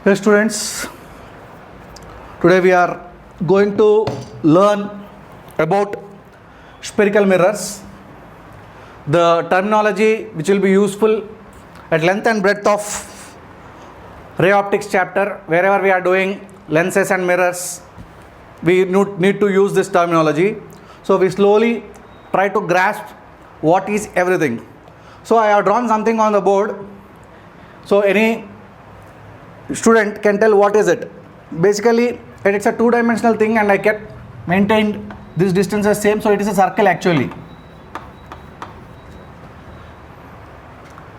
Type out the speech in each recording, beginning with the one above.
Hey students, today we are going to learn about spherical mirrors. The terminology which will be useful at length and breadth of ray optics chapter, wherever we are doing lenses and mirrors, we need to use this terminology. So we slowly try to grasp what is everything. So I have drawn something on the board. So any student can tell what is it. Basically it's a two-dimensional thing and I kept maintained this distance as same, so it is a circle actually.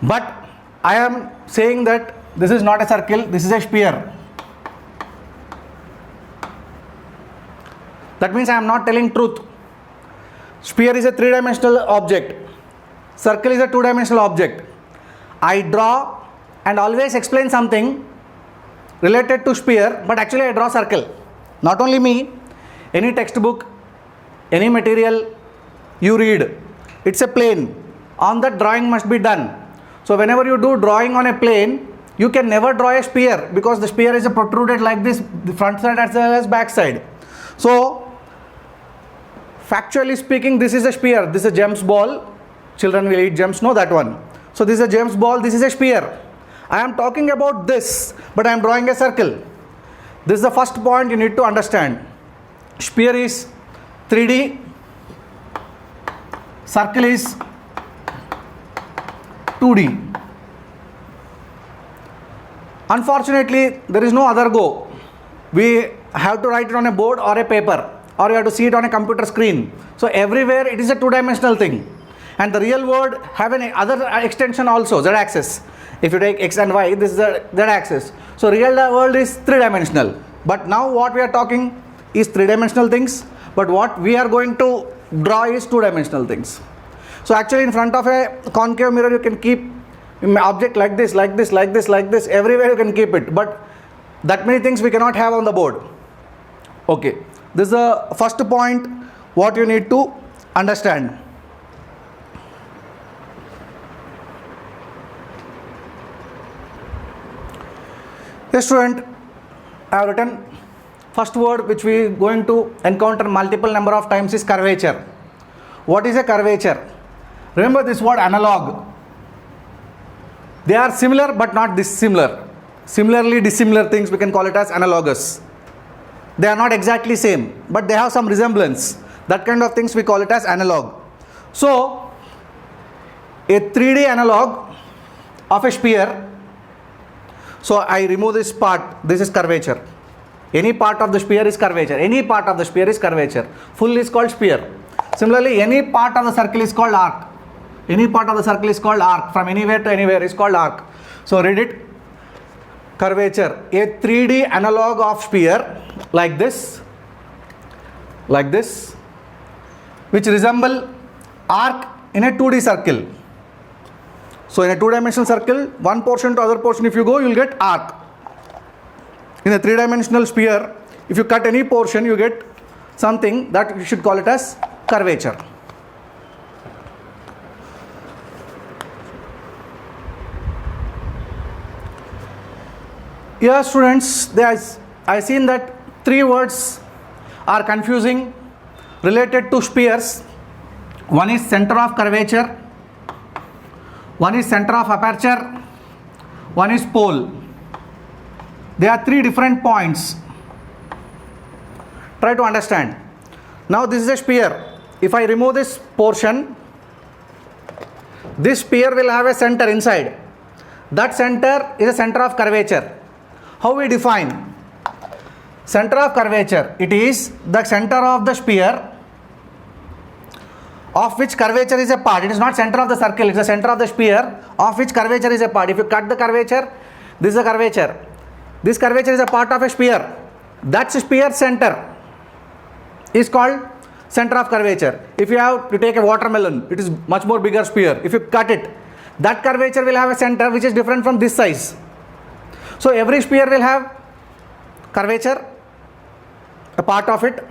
But I am saying that this is not a circle, this is a sphere. That means I am not telling truth. Sphere is a three-dimensional object, circle is a two-dimensional object. I draw and always explain something related to sphere, but actually I draw circle. Not only me, any textbook, any material you read, it's a plane. On that drawing must be done. So whenever you do drawing on a plane, you can never draw a sphere because the sphere is protruded like this, the front side as well as back side. So factually speaking, this is a sphere, this is a James ball. Children will eat gems, know that one. So this is a James ball, this is a sphere. I am talking about this, but I am drawing a circle. This is the first point you need to understand. Sphere is 3D, circle is 2D. Unfortunately, there is no other go. We have to write it on a board or a paper, or you have to see it on a computer screen. So everywhere it is a two-dimensional thing. And the real world have an other extension also, z-axis. If you take x and y, this is the z-axis. So real world is three-dimensional. But now what we are talking is three-dimensional things, but what we are going to draw is two-dimensional things. So actually in front of a concave mirror you can keep an object like this, like this, like this, like this. Everywhere you can keep it, but that many things we cannot have on the board. Okay, this is the first point what you need to understand. Yes student, I have written first word which we are going to encounter multiple number of times is curvature. What is a curvature? Remember this word analog. They are similar but not dissimilar. Similarly dissimilar things we can call it as analogous. They are not exactly same, but they have some resemblance. That kind of things we call it as analog. So a 3D analog of a sphere. So I remove this part, this is curvature. Any part of the sphere is curvature. Any part of the sphere is curvature. Full is called sphere. Similarly, any part of the circle is called arc. Any part of the circle is called arc. From anywhere to anywhere is called arc. So read it. Curvature. A 3D analog of sphere like this, which resemble arc in a 2D circle. So in a two-dimensional circle, one portion to other portion if you go, you will get arc. In a three-dimensional sphere, if you cut any portion, you get something that you should call it as curvature. Here students, I seen that three words are confusing related to spheres. One is center of curvature, one is center of aperture, one is pole. There are three different points. Try to understand. Now this is a sphere. If I remove this portion, this sphere will have a center inside. That center is a center of curvature. How we define? Center of curvature. It is the center of the sphere of which curvature is a part. It is not center of the circle, it is the center of the sphere of which curvature is a part. If you cut the curvature, this is a curvature. This curvature is a part of a sphere. That sphere center is called center of curvature. If you take a watermelon, it is much more bigger sphere. If you cut it, that curvature will have a center which is different from this size. So every sphere will have curvature, a part of it.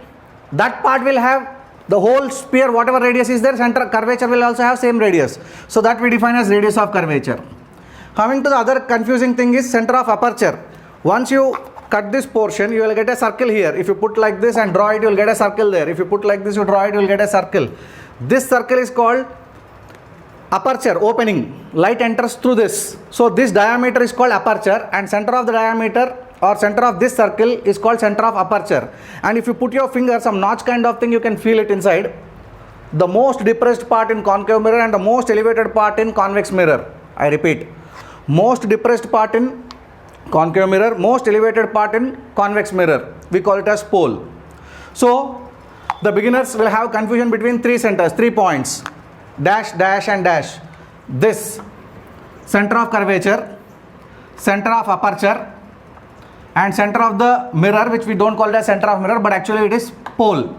That part will have the whole sphere, whatever radius is there, center curvature will also have same radius. So that we define as radius of curvature. Coming to the other confusing thing is center of aperture. Once you cut this portion, you will get a circle here. If you put like this and draw it, you will get a circle there. If you put like this, you draw it, you will get a circle. This circle is called aperture, opening. Light enters through this. So this diameter is called aperture, and center of the diameter or center of this circle is called center of aperture. And if you put your finger, some notch kind of thing, you can feel it inside. The most depressed part in concave mirror and the most elevated part in convex mirror. I repeat, most depressed part in concave mirror, most elevated part in convex mirror. We call it as pole. So the beginners will have confusion between three centers, 3 points, dash, dash and dash. This center of curvature, center of aperture, and center of the mirror, which we don't call it as center of mirror, but actually it is pole.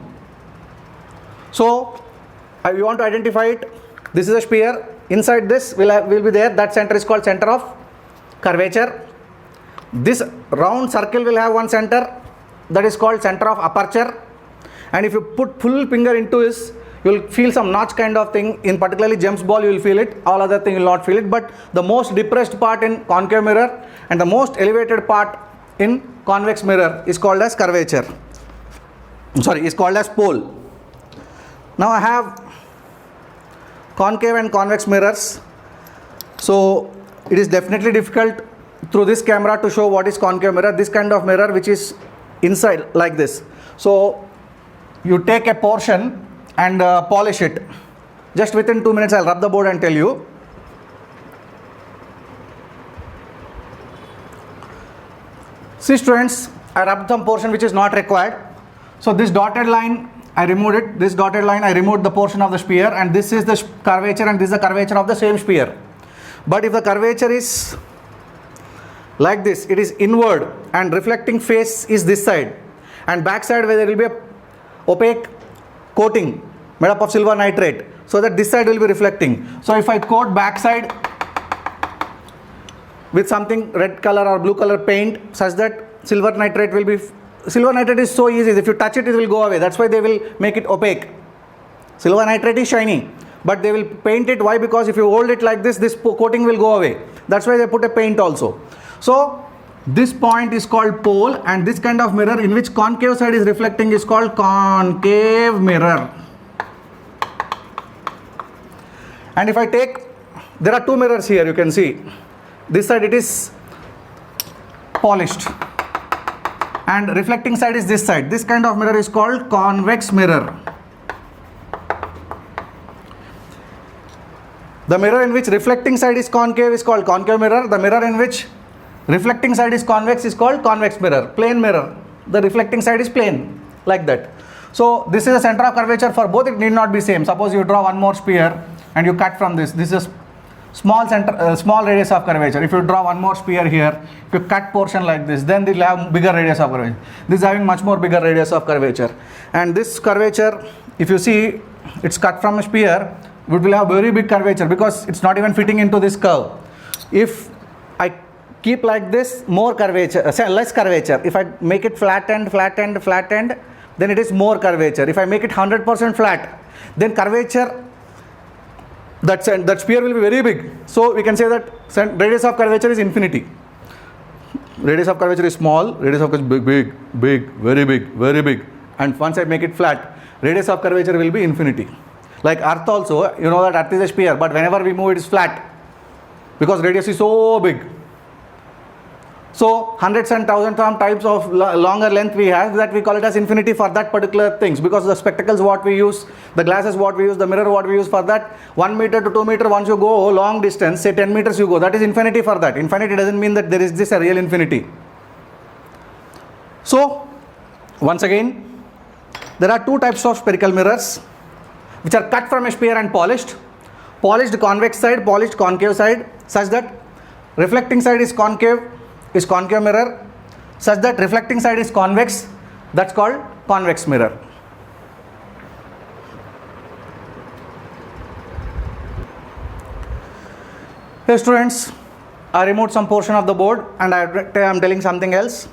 So we want to identify it. This is a sphere. Inside this will be there. That center is called center of curvature. This round circle will have one center, that is called center of aperture. And if you put full finger into this, you will feel some notch kind of thing. In particularly James ball, you will feel it. All other thing you will not feel it. But the most depressed part in concave mirror and the most elevated part in convex mirror is called as curvature. Is called as pole. Now I have concave and convex mirrors. So it is definitely difficult through this camera to show what is concave mirror. This kind of mirror which is inside like this. So you take a portion and polish it. Just within 2 minutes I'll rub the board and tell you. See students, I rubbed some portion which is not required. So this dotted line, I removed it. This dotted line, I removed the portion of the sphere, and this is the curvature and this is the curvature of the same sphere. But if the curvature is like this, it is inward and reflecting face is this side, and back side where there will be a opaque coating made up of silver nitrate, so that this side will be reflecting. So if I coat back side with something red color or blue color paint such that silver nitrate will be, silver nitrate is so easy, if you touch it, it will go away. That's why they will make it opaque. Silver nitrate is shiny, but they will paint it. Why? Because if you hold it like this coating will go away. That's why they put a paint also. So this point is called pole, and this kind of mirror in which concave side is reflecting is called concave mirror. And if I take, there are two mirrors here, you can see. This side it is polished and reflecting side is this side. This kind of mirror is called convex mirror. The mirror in which reflecting side is concave is called concave mirror. The mirror in which reflecting side is convex is called convex mirror. Plane mirror, the reflecting side is plane, like that. So this is the center of curvature for both. It need not be same. Suppose you draw one more sphere and you cut from this. This is small center, small radius of curvature. If you draw one more sphere here, if you cut portion like this, then they will have bigger radius of curvature. This is having much more bigger radius of curvature. And this curvature, if you see, it's cut from a sphere, it will have very big curvature because it's not even fitting into this curve. If I keep like this, more curvature, less curvature. If I make it flattened, then it is more curvature. If I make it 100% flat, then curvature, that sphere will be very big. So we can say that radius of curvature is infinity. Radius of curvature is small, radius of curvature is big, very big. And once I make it flat, radius of curvature will be infinity. Like Earth also, you know that Earth is a sphere, but whenever we move it is flat because radius is so big. So hundreds and thousands of types of longer length we have, that we call it as infinity for that particular things, because the spectacles what we use, the glasses what we use, the mirror what we use, for that 1 meter to 2 meter, once you go long distance, say 10 meters you go, that is infinity for that. Infinity doesn't mean that there is this a real infinity. So once again, there are two types of spherical mirrors which are cut from a sphere and polished. Polished convex side, polished concave side, such that reflecting side is concave mirror, such that reflecting side is convex, that's called convex mirror. Hey students, I removed some portion of the board and I am telling something else.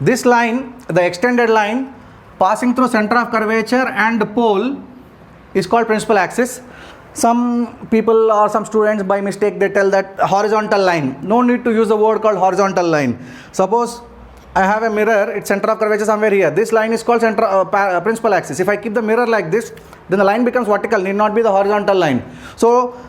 This line, the extended line passing through center of curvature and pole is called principal axis. Some people or some students by mistake they tell that horizontal line. No need to use a word called horizontal line. Suppose I have a mirror, its center of curvature somewhere here. This line is called principal axis. If I keep the mirror like this, then the line becomes vertical, need not be the horizontal line. So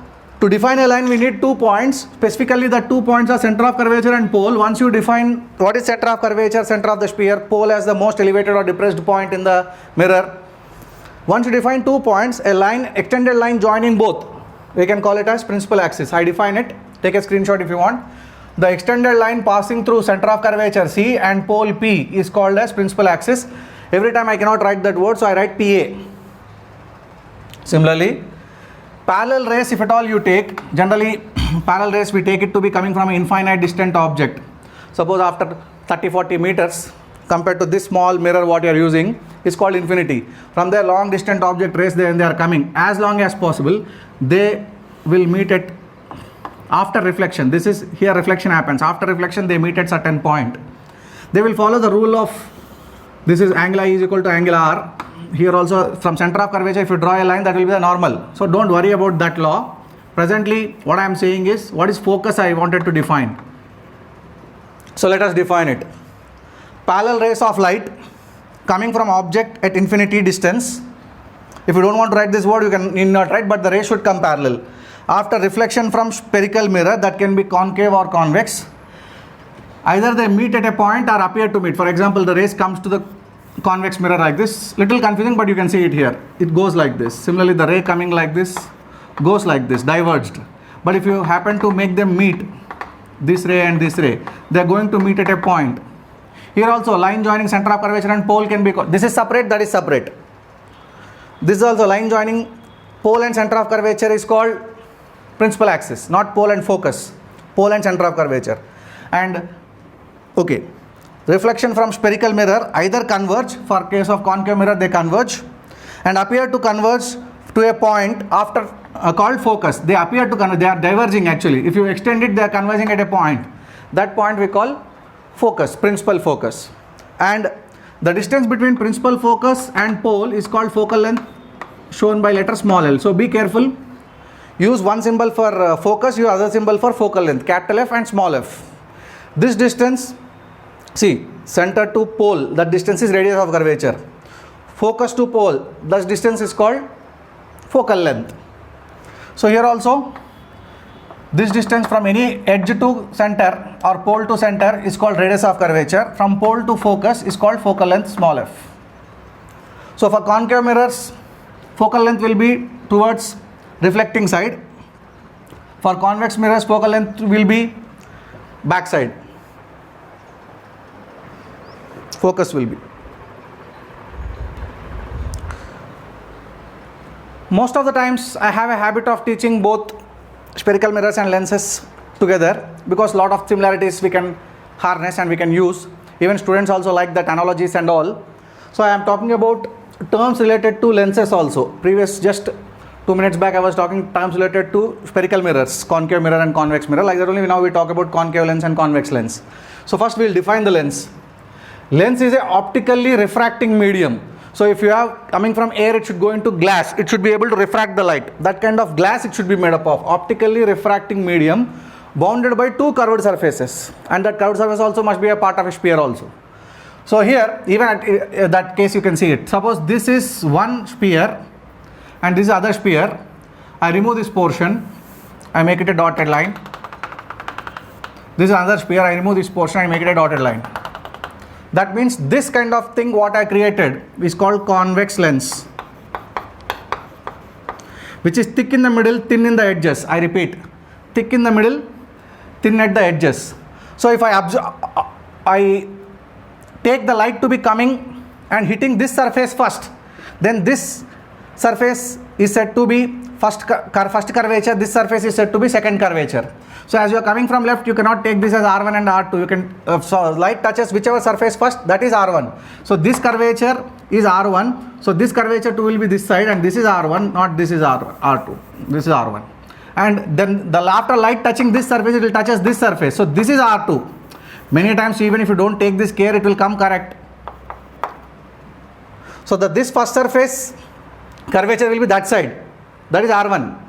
to define a line we need 2 points. Specifically the 2 points are center of curvature and pole. Once you define what is center of curvature, center of the sphere, pole as the most elevated or depressed point in the mirror. Once you define 2 points, a line, extended line joining both, we can call it as principal axis. I define it, take a screenshot if you want. The extended line passing through center of curvature C and pole P is called as principal axis. Every time I cannot write that word, so I write PA. Similarly, parallel rays, if at all you take, generally parallel rays we take it to be coming from an infinite distant object. Suppose after 30-40 meters, compared to this small mirror what you are using is called infinity. From there long distant object rays they are coming. As long as possible they will meet at after reflection. This is here reflection happens. After reflection they meet at certain point. They will follow the rule of this is angle I is equal to angle R. Here also from center of curvature if you draw a line that will be the normal. So don't worry about that law. Presently what I am saying is what is focus I wanted to define. So let us define it. Parallel rays of light coming from object at infinity distance. If you don't want to write this word you need not write, but the ray should come parallel. After reflection from spherical mirror, that can be concave or convex, either they meet at a point or appear to meet. For example, the rays comes to the convex mirror like this, little confusing but you can see it here, it goes like this. Similarly the ray coming like this goes like this, diverged. But if you happen to make them meet, this ray and this ray, they are going to meet at a point. Here also line joining center of curvature and pole can be, this is separate, that is separate. This is also line joining pole and center of curvature is called principal axis, not pole and focus, pole and center of curvature. And okay, reflection from spherical mirror either converge, for case of concave mirror they converge, and appear to converge to a point after called focus. They appear to converge, they are diverging actually. If you extend it they are converging at a point. That point we call focus, principal focus. And the distance between principal focus and pole is called focal length, shown by letter small l. So be careful. Use one symbol for focus, use other symbol for focal length, capital F and small f. This distance, see, center to pole, that distance is radius of curvature. Focus to pole, that distance is called focal length. So here also, this distance from any edge to center or pole to center is called radius of curvature. From pole to focus is called focal length, small f. So for concave mirrors, focal length will be towards reflecting side. For convex mirrors, focal length will be back side. Focus will be. Most of the times I have a habit of teaching both spherical mirrors and lenses together because lot of similarities we can harness and we can use. Even students also like that analogies and all. So I am talking about terms related to lenses also. Previous just 2 minutes back I was talking terms related to spherical mirrors, concave mirror and convex mirror. Like that only now we talk about concave lens and convex lens. So first we will define the lens. Lens is a optically refracting medium. So if you have coming from air, it should go into glass. It should be able to refract the light. That kind of glass it should be made up of. Optically refracting medium bounded by 2 curved surfaces. And that curved surface also must be a part of a sphere also. So here, even at that case you can see it. Suppose this is one sphere and this is other sphere. I remove this portion. I make it a dotted line. This is another sphere. I remove this portion. I make it a dotted line. That means this kind of thing what I created is called convex lens, which is thick in the middle, thin in the edges. I repeat, thick in the middle, thin at the edges. So if I take the light to be coming and hitting this surface first, then this surface is said to be first curvature, this surface is said to be second curvature. So as you are coming from left, you cannot take this as R1 and R2. You can, so light touches whichever surface first, that is R1. So this curvature is R1. So this curvature 2 will be this side and this is R1, not this is R2. This is R1. And then after light touching this surface, it will touches this surface. So this is R2. Many times even if you don't take this care, it will come correct. So this first surface curvature will be that side. That is R1.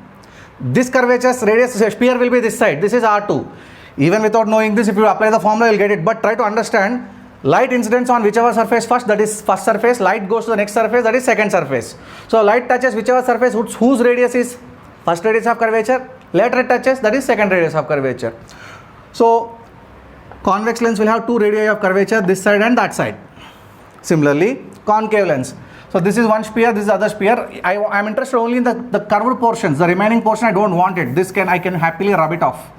This curvature's radius sphere will be this side. This is R2. Even without knowing this, if you apply the formula, you'll get it. But try to understand light incidence on whichever surface first, that is first surface. Light goes to the next surface, that is second surface. So light touches whichever surface whose radius is first radius of curvature. Later it touches, that is second radius of curvature. So convex lens will have two radii of curvature, this side and that side. Similarly, concave lens. So this is one sphere, this is other sphere. I am interested only in the curved portions. The remaining portion I don't want it. I can happily rub it off.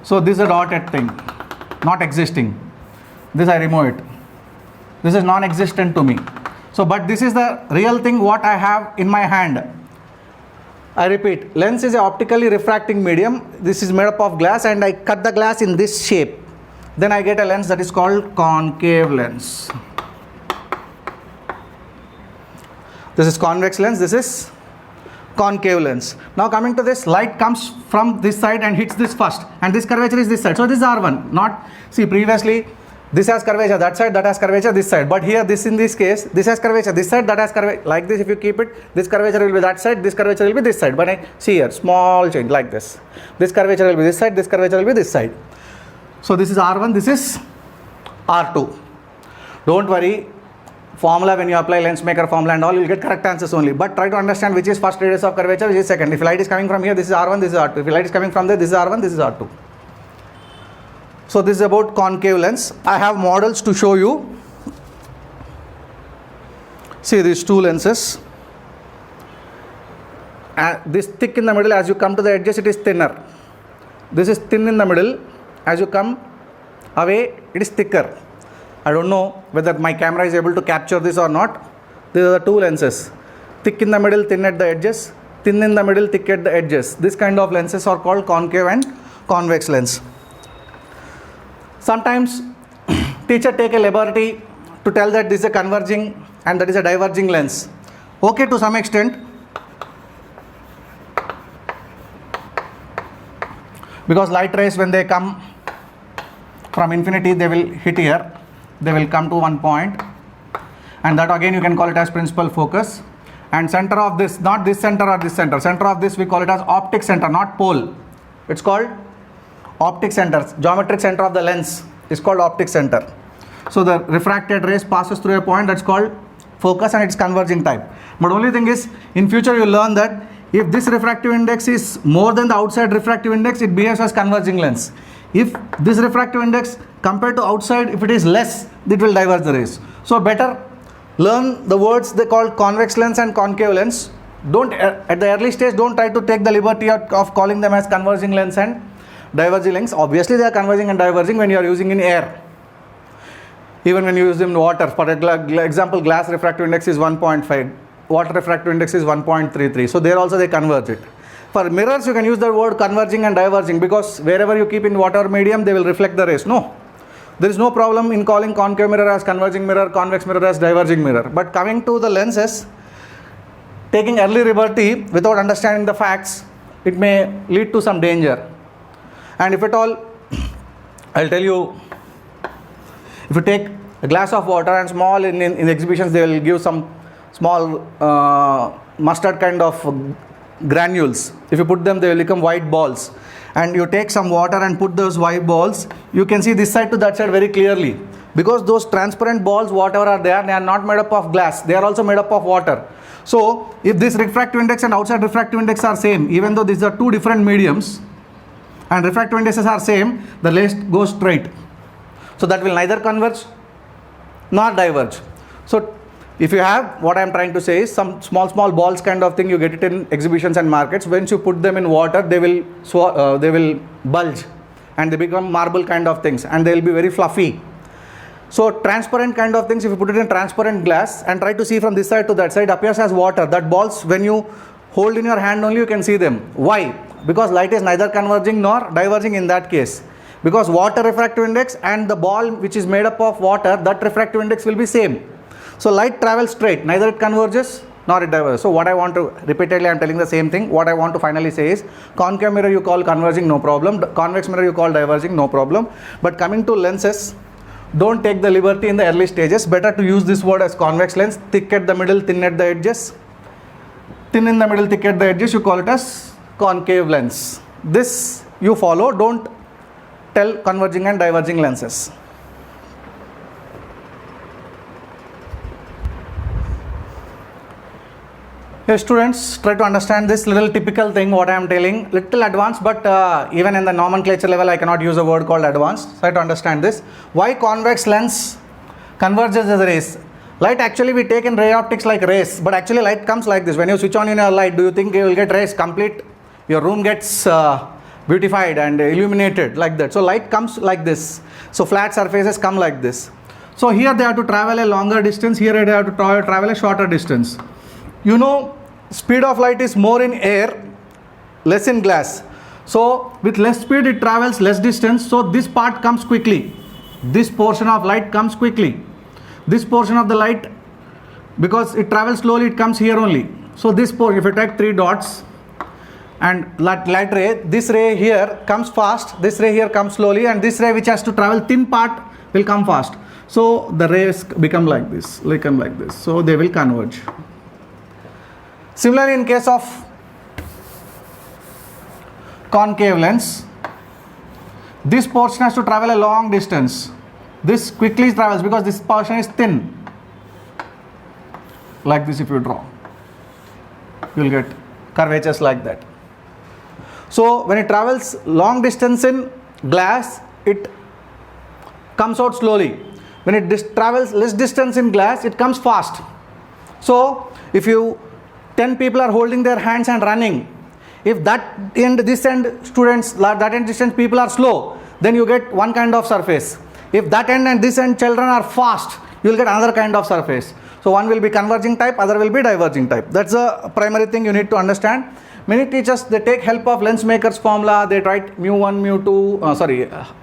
So this is a dotted thing, not existing. This I remove it. This is non-existent to me. So but this is the real thing what I have in my hand. I repeat, lens is an optically refracting medium. This is made up of glass and I cut the glass in this shape. Then I get a lens that is called concave lens. This is convex lens, this is concave lens. Now coming to this, light comes from this side and hits this first, and this curvature is this side. So this is R1. Not, see, previously this has curvature that side, that has curvature this side. But here, this in this case, this has curvature this side, that has curvature. Like this, if you keep it, this curvature will be that side, this curvature will be this side. But I see here, small change like this. This curvature will be this side, this curvature will be this side. So this is R1, this is R2. Don't worry. Formula, when you apply lens maker formula and all, you will get correct answers only. But try to understand which is first radius of curvature, which is second. If light is coming from here, this is R1, this is R2. If light is coming from there, this is R1, this is R2. So this is about concave lens. I have models to show you. See these two lenses. This thick in the middle, as you come to the edges, it is thinner. This is thin in the middle. As you come away, it is thicker. I don't know whether my camera is able to capture this or not. These are the two lenses. Thick in the middle, thin at the edges. Thin in the middle, thick at the edges. This kind of lenses are called concave and convex lens. Sometimes teacher take a liberty to tell that this is a converging and that is a diverging lens. Okay, to some extent. Because light rays, when they come from infinity, they will hit here. They will come to one point, and that again you can call it as principal focus. And center of this, not this center or this center, center of this we call it as optic center, not pole. It's called optic center. Geometric center of the lens is called optic center. So the refracted rays passes through a point that's called focus, and it's converging type. But only thing is, in future you learn that if this refractive index is more than the outside refractive index, it behaves as converging lens. If this refractive index compared to outside, if it is less, it will diverge the rays. So better learn the words they call convex lens and concave lens. Don't, at the early stage, don't try to take the liberty of calling them as converging lens and diverging lens. Obviously they are converging and diverging when you are using in air. Even when you use them in water, for example, glass refractive index is 1.5, water refractive index is 1.33. So there also they converge it. For mirrors, you can use the word converging and diverging, because wherever you keep in water medium, they will reflect the rays. No, there is no problem in calling concave mirror as converging mirror, convex mirror as diverging mirror. But coming to the lenses, taking early liberty without understanding the facts, it may lead to some danger. And if at all, I'll tell you, if you take a glass of water and small in exhibitions, they will give some small mustard kind of granules. If you put them, they will become white balls. And you take some water and put those white balls, you can see this side to that side very clearly. Because those transparent balls, whatever are there, they are not made up of glass. They are also made up of water. So, if this refractive index and outside refractive index are same, even though these are two different mediums, and refractive indexes are same, the rays goes straight. So, that will neither converge nor diverge. So, if you have, what I am trying to say is, some small balls kind of thing, you get it in exhibitions and markets. Once you put them in water, they will bulge and they become marble kind of things, and they will be very fluffy. So transparent kind of things, if you put it in transparent glass and try to see from this side to that side, appears as water. That balls, when you hold in your hand only, you can see them. Why? Because light is neither converging nor diverging in that case. Because water refractive index and the ball which is made up of water, that refractive index will be same. So light travels straight, neither it converges nor it diverges. So what I want to, repeatedly I am telling the same thing, what I want to finally say is, concave mirror you call converging, no problem. Convex mirror you call diverging, no problem. But coming to lenses, don't take the liberty in the early stages. Better to use this word as convex lens, thick at the middle, thin at the edges. Thin in the middle, thick at the edges, you call it as concave lens. This you follow, don't tell converging and diverging lenses. Hey students, try to understand this little typical thing what I am telling, little advanced, but even in the nomenclature level I cannot use a word called advanced. Try to understand this. Why convex lens converges as a rays? Light actually we take in ray optics like rays, but actually light comes like this. When you switch on your light, do you think you will get rays complete? Your room gets beautified and illuminated like that. So light comes like this. So flat surfaces come like this. So here they have to travel a longer distance, here they have to travel a shorter distance. You know, speed of light is more in air, less in glass. So with less speed it travels less distance, so this part comes quickly. This portion of light comes quickly. This portion of the light, because it travels slowly, it comes here only. So this portion, if you take 3 dots and light ray, this ray here comes fast, this ray here comes slowly, and this ray which has to travel thin part will come fast. So the rays become like this, so they will converge. Similarly, in case of concave lens, this portion has to travel a long distance. This quickly travels because this portion is thin. Like this, if you draw, you will get curvatures like that. So when it travels long distance in glass, it comes out slowly. When it travels less distance in glass, it comes fast. So if 10 people are holding their hands and running, if that end, this end students, that end distance people are slow, then you get one kind of surface. If that end and this end children are fast, you will get another kind of surface. So one will be converging type, other will be diverging type. That's the primary thing you need to understand. Many teachers, they take help of Lensmaker's formula. They write mu1, mu2,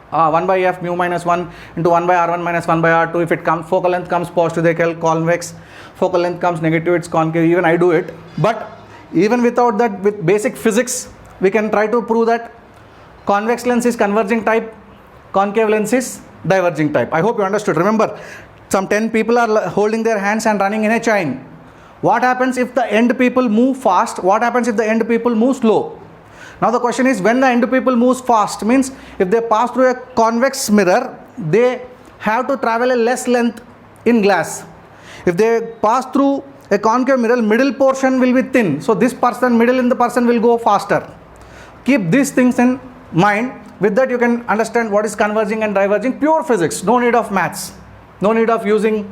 1 by f mu minus 1 into 1 by r1 minus 1 by r2. If it comes, focal length comes positive, they call convex. Focal length comes negative, it's concave. Even I do it. But even without that, with basic physics, we can try to prove that convex lens is converging type, concave lens is diverging type. I hope you understood. Remember, some 10 people are holding their hands and running in a chain. What happens if the end people move fast? What happens if the end people move slow? Now the question is, when the end people moves fast, means if they pass through a convex mirror, they have to travel a less length in glass. If they pass through a concave mirror, middle portion will be thin. So this person, middle in the person will go faster. Keep these things in mind. With that you can understand what is converging and diverging. Pure physics, no need of maths. No need of using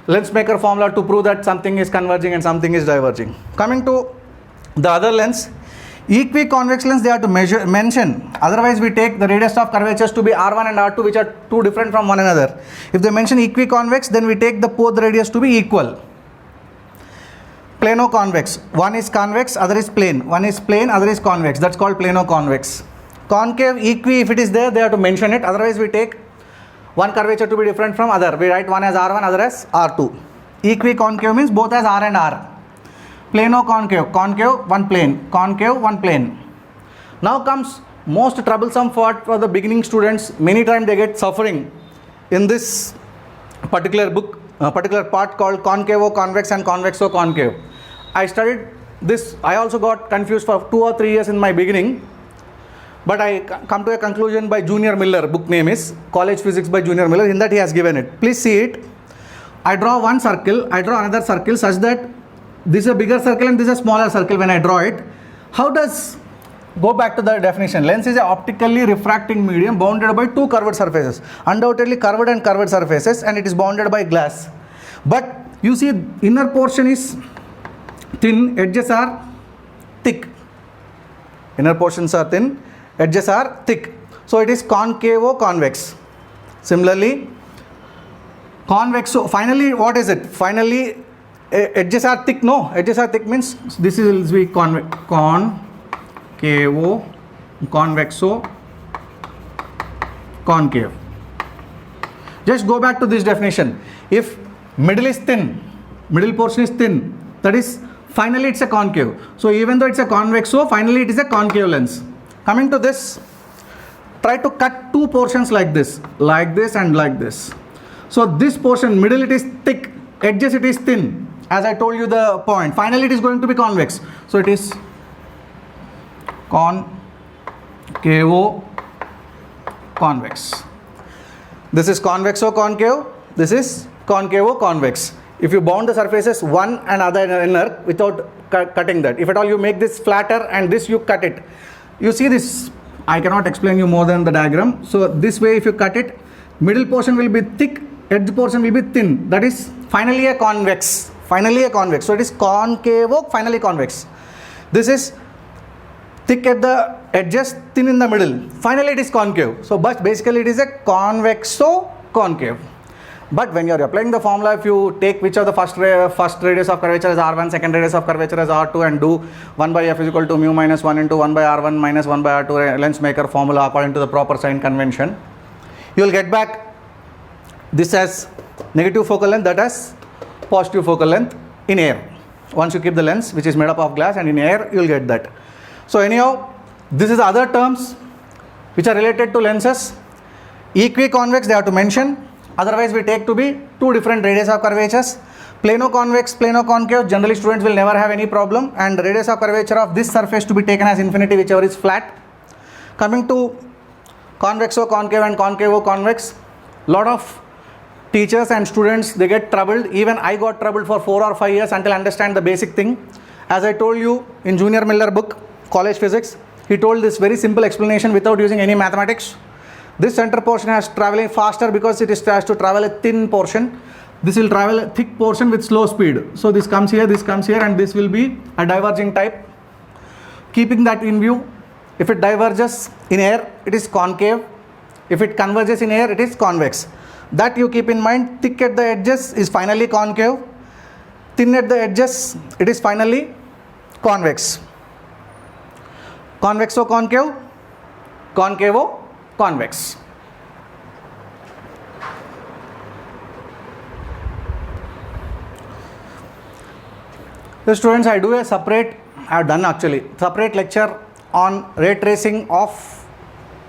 Lensmaker formula to prove that something is converging and something is diverging. Coming to the other lens, equiconvex lens they have to mention. Otherwise we take the radius of curvatures to be r1 and r2, which are two different from one another. If they mention equiconvex, then we take the both radius to be equal. Plano-convex, one is convex, other is plane. One is plane, other is convex. That's called plano-convex. Concave, equi, if it is there, they have to mention it. Otherwise we take one curvature to be different from other. We write one as r1, other as r2. Equiconcave means both as r and r. Plano-concave, concave, one plane. Concave, one plane. Now comes most troublesome part for the beginning students. Many times they get suffering in this particular book, particular part called concavo-convex and convexo-concave. I studied this. I also got confused for 2 or 3 years in my beginning. But I come to a conclusion by Junior Miller. Book name is College Physics by Junior Miller. In that he has given it. Please see it. I draw one circle. I draw another circle such that this is a bigger circle and this is a smaller circle when I draw it. How does, go back to the definition. Lens is an optically refracting medium bounded by two curved surfaces. Undoubtedly curved and curved surfaces, and it is bounded by glass. But you see, inner portion is thin, edges are thick. Inner portions are thin, edges are thick. So it is concavo-convex. Similarly, convexo, finally what is it? Finally edges are thick. No, edges are thick means this is will be concavo, convexo, concave. Just go back to this definition. If middle is thin, middle portion is thin, that is finally it's a concave. So even though it's a convexo, finally it is a concave lens. Coming to this, try to cut two portions like this and like this. So this portion, middle it is thick, edges it is thin. As I told you the point, finally it is going to be convex. So it is concavo convex. This is convexo concave, this is concavo convex. If you bound the surfaces one and other inner without cutting that, if at all you make this flatter and this you cut it, you see this, I cannot explain you more than the diagram. So this way if you cut it, middle portion will be thick, edge portion will be thin, that is finally a convex, so it is concavo, finally convex. This is thick at the edges, thin in the middle, finally it is concave. So but basically it is a convexo concave. But when you are applying the formula, if you take which of the first radius of curvature as R1, second radius of curvature as R2, and do 1 by f is equal to mu minus 1 into 1 by R1 minus 1 by R2 lens maker formula according to the proper sign convention, you will get back this as negative focal length, that as positive focal length in air. Once you keep the lens which is made up of glass, and in air you will get that. So anyhow, this is other terms which are related to lenses. Equiconvex they have to mention. Otherwise we take to be two different radius of curvatures. Plano-convex, plano-concave, generally students will never have any problem, and the radius of curvature of this surface to be taken as infinity, whichever is flat. Coming to convexo concave and concavo convex, lot of teachers and students they get troubled. Even I got troubled for 4 or 5 years until I understand the basic thing. As I told you in Junior Miller book, College Physics, he told this very simple explanation without using any mathematics. This center portion has traveling faster because it has to travel a thin portion. This will travel a thick portion with slow speed. So this comes here, and this will be a diverging type. Keeping that in view, if it diverges in air, it is concave. If it converges in air, it is convex. That you keep in mind. Thick at the edges is finally concave. Thin at the edges, it is finally convex. Convexo concave, concavo convex. The students, I have done separate lecture on ray tracing of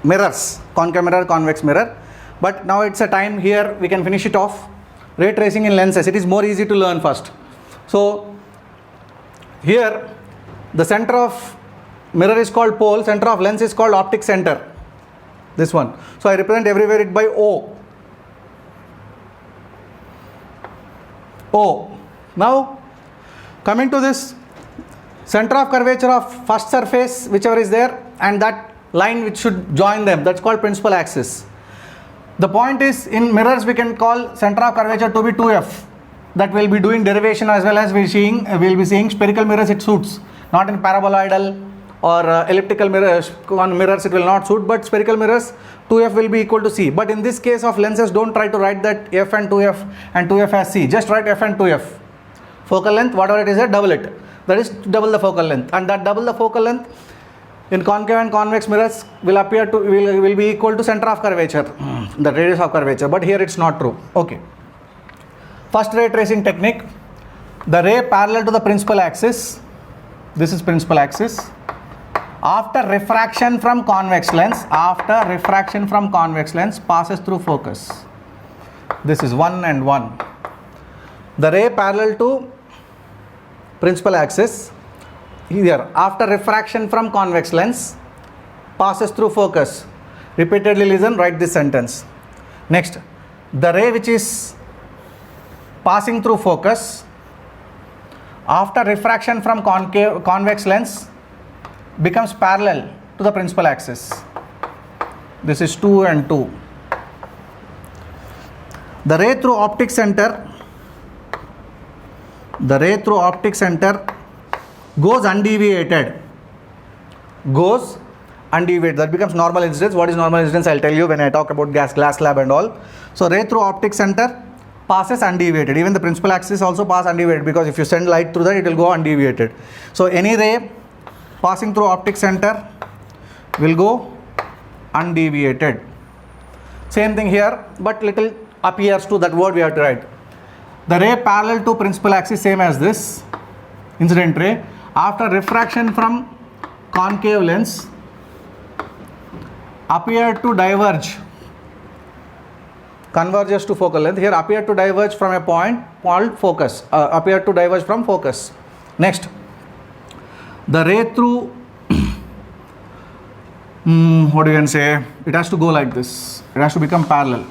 mirrors, concave mirror, convex mirror. But now it's a time here we can finish it off. Ray tracing in lenses, it is more easy to learn first. So here the center of mirror is called pole, center of lens is called optic center. This one. So I represent everywhere it by O. O. Now coming to this center of curvature of first surface, whichever is there, and that line which should join them, that's called principal axis. The point is, in mirrors we can call center of curvature to be 2f. That will be doing derivation, as well as we'll be seeing spherical mirrors it suits. Not in paraboloidal or elliptical mirrors, it will not suit, but spherical mirrors 2f will be equal to c. But in this case of lenses, don't try to write that f and 2f as c. Just write f and 2f. Focal length, whatever it is, double it. That is double the focal length, and that double the focal length in concave and convex mirrors will be equal to center of curvature, the radius of curvature. But here it's not true. Okay. First ray tracing technique. The ray parallel to the principal axis. This is principal axis. After refraction from convex lens, passes through focus. This is 1 and 1. The ray parallel to principal axis, here after refraction from convex lens, passes through focus. Repeatedly listen, write this sentence. Next, the ray which is passing through focus after refraction from convex lens becomes parallel to the principal axis. This is 2 and 2. The ray through optic center goes undeviated. That becomes normal incidence. What is normal incidence? I'll tell you when I talk about glass slab and all. So ray through optic center passes undeviated. Even the principal axis also pass undeviated, because if you send light through that, it will go undeviated. So any ray passing through optic center will go undeviated. Same thing here, but little appears to that word we have to write. The ray parallel to principal axis, same as this incident ray, after refraction from concave lens appear to diverge, converges to focal length. Here appear to diverge from a point called focus, appear to diverge from focus. Next, the ray through what do you can say? It has to go like this. It has to become parallel.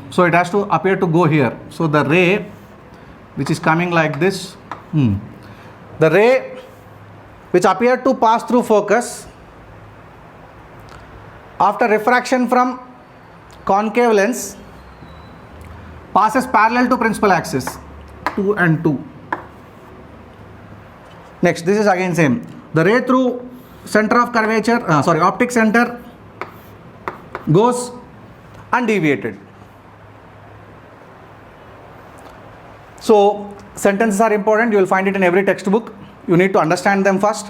So it has to appear to go here. So the ray which is coming like this, the ray which appeared to pass through focus after refraction from concave lens passes parallel to principal axis, 2 and 2. Next, this is again same. The ray through center of curvature, optic center goes undeviated. So sentences are important. You will find it in every textbook. You need to understand them first.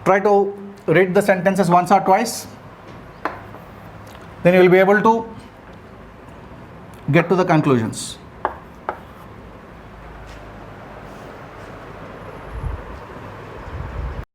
Try to read the sentences once or twice. Then you will be able to get to the conclusions.